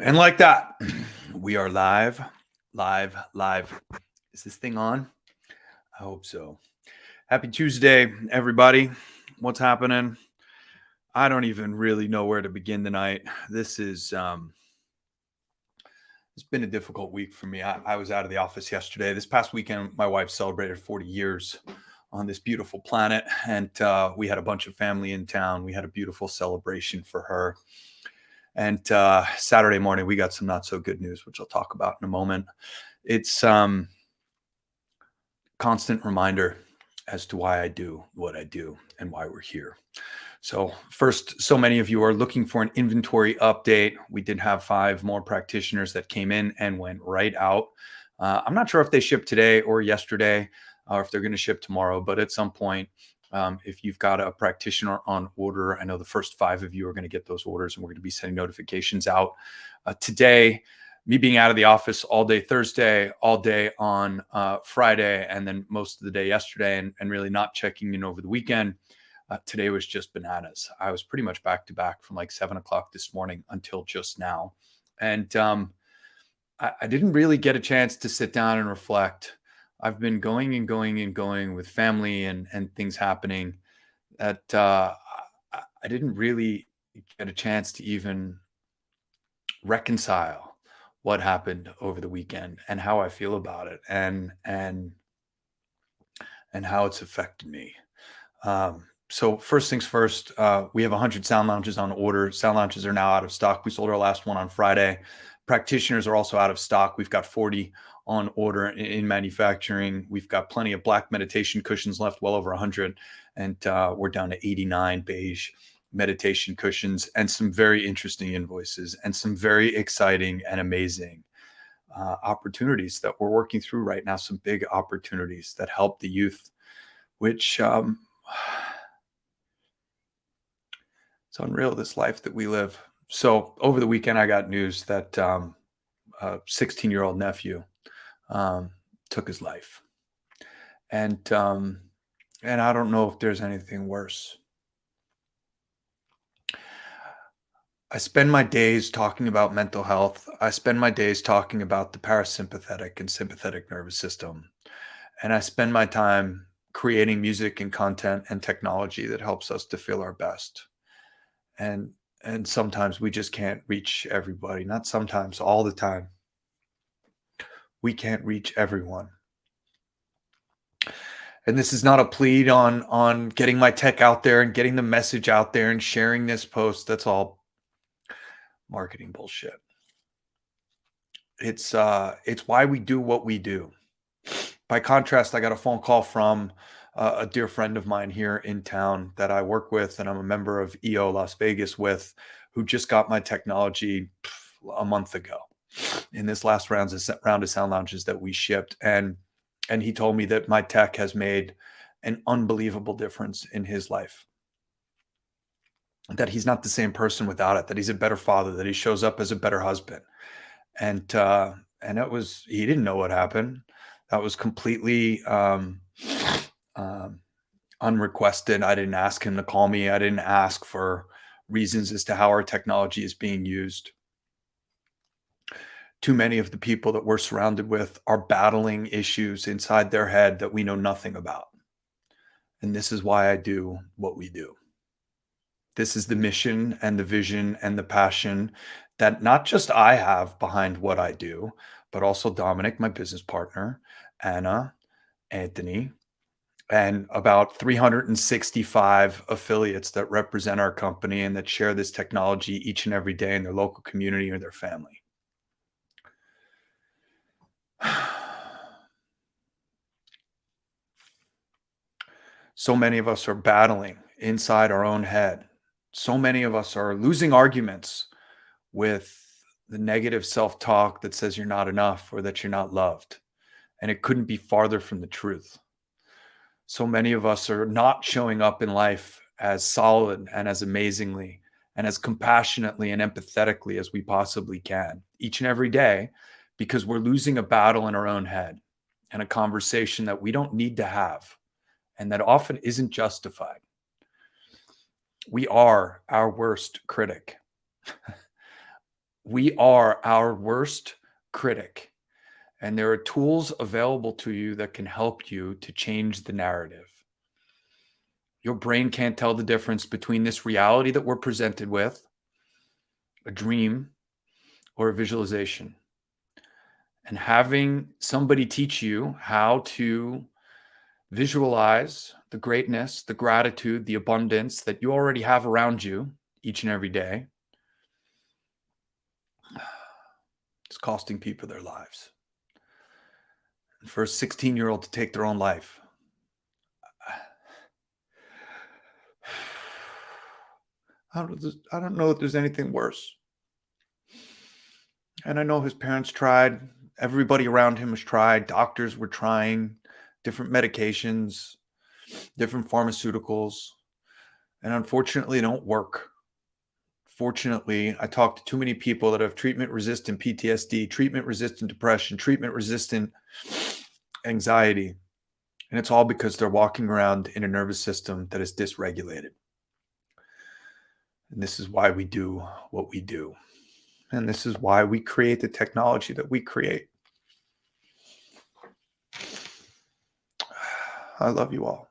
And like that, we are live, live. Is this thing on? I hope so. Happy Tuesday, everybody. What's happening? I don't even really know where to begin tonight. It's been a difficult week for me. I was out of the office yesterday. This past weekend, my wife celebrated 40 years on this beautiful planet, and we had a bunch of family in town. We had a beautiful celebration for her. And Saturday morning, we got some not so good news, which I'll talk about in a moment. It's constant reminder as to why I do what I do and why we're here. So first, so many of you are looking for an inventory update. We did have 5 more practitioners that came in and went right out. I'm not sure if they shipped today or yesterday, or if they're going to ship tomorrow, but at some point, if you've got a practitioner on order, I know the first 5 of you are going to get those orders, and we're going to be sending notifications out today. Me being out of the office all day Thursday, all day on Friday, and then most of the day yesterday, and really not checking in over the weekend. Today was just bananas. I was pretty much back to back from like 7 o'clock this morning until just now. And I didn't really get a chance to sit down and reflect. I've been going and going and going with family and things happening that I didn't really get a chance to even reconcile what happened over the weekend and how I feel about it and how it's affected me. So first things first, we have 100 sound lounges on order. Sound lounges are now out of stock. We sold our last one on Friday. Practitioners are also out of stock. We've got 40 on order in manufacturing. We've got plenty of black meditation cushions left, well over 100. And we're down to 89 beige meditation cushions and some very interesting invoices and some very exciting and amazing opportunities that we're working through right now. Some big opportunities that help the youth, which it's unreal, this life that we live. So over the weekend, I got news that a 16-year-old nephew took his life. And I don't know if there's anything worse. I spend my days talking about mental health. I spend my days talking about the parasympathetic and sympathetic nervous system. And I spend my time creating music and content and technology that helps us to feel our best. And sometimes we just can't reach everybody. Not sometimes, all the time. We can't reach everyone. And this is not a plea on getting my tech out there and getting the message out there and sharing this post. That's all marketing bullshit. It's why we do what we do. By contrast, I got a phone call from a dear friend of mine here in town that I work with, and I'm a member of EO Las Vegas with, who just got my technology a month ago in this last round of sound lounges that we shipped. And he told me that my tech has made an unbelievable difference in his life. That he's not the same person without it, that he's a better father, that he shows up as a better husband. And it was, he didn't know what happened. That was completely unrequested. I didn't ask him to call me. I didn't ask for reasons as to how our technology is being used. Too many of the people that we're surrounded with are battling issues inside their head that we know nothing about. And this is why I do what we do. This is the mission and the vision and the passion that not just I have behind what I do, but also Dominic, my business partner, Anna, Anthony, and about 365 affiliates that represent our company and that share this technology each and every day in their local community or their family. So many of us are battling inside our own head. So many of us are losing arguments with the negative self-talk that says you're not enough or that you're not loved. And it couldn't be farther from the truth. So many of us are not showing up in life as solid and as amazingly and as compassionately and empathetically as we possibly can each and every day, because we're losing a battle in our own head and a conversation that we don't need to have and that often isn't justified. We are our worst critic. We are our worst critic, and there are tools available to you that can help you to change the narrative. Your brain can't tell the difference between this reality that we're presented with, a dream, or a visualization. And having somebody teach you how to visualize the greatness, the gratitude, the abundance that you already have around you each and every day, it's costing people their lives. And for a 16-year-old to take their own life, I don't know that there's anything worse. And I know his parents tried. Everybody around him was tried. Doctors were trying different medications, different pharmaceuticals, and unfortunately, they don't work. Fortunately, I talked to too many people that have treatment-resistant PTSD, treatment-resistant depression, treatment-resistant anxiety, and it's all because they're walking around in a nervous system that is dysregulated. And this is why we do what we do. And this is why we create the technology that we create. I love you all.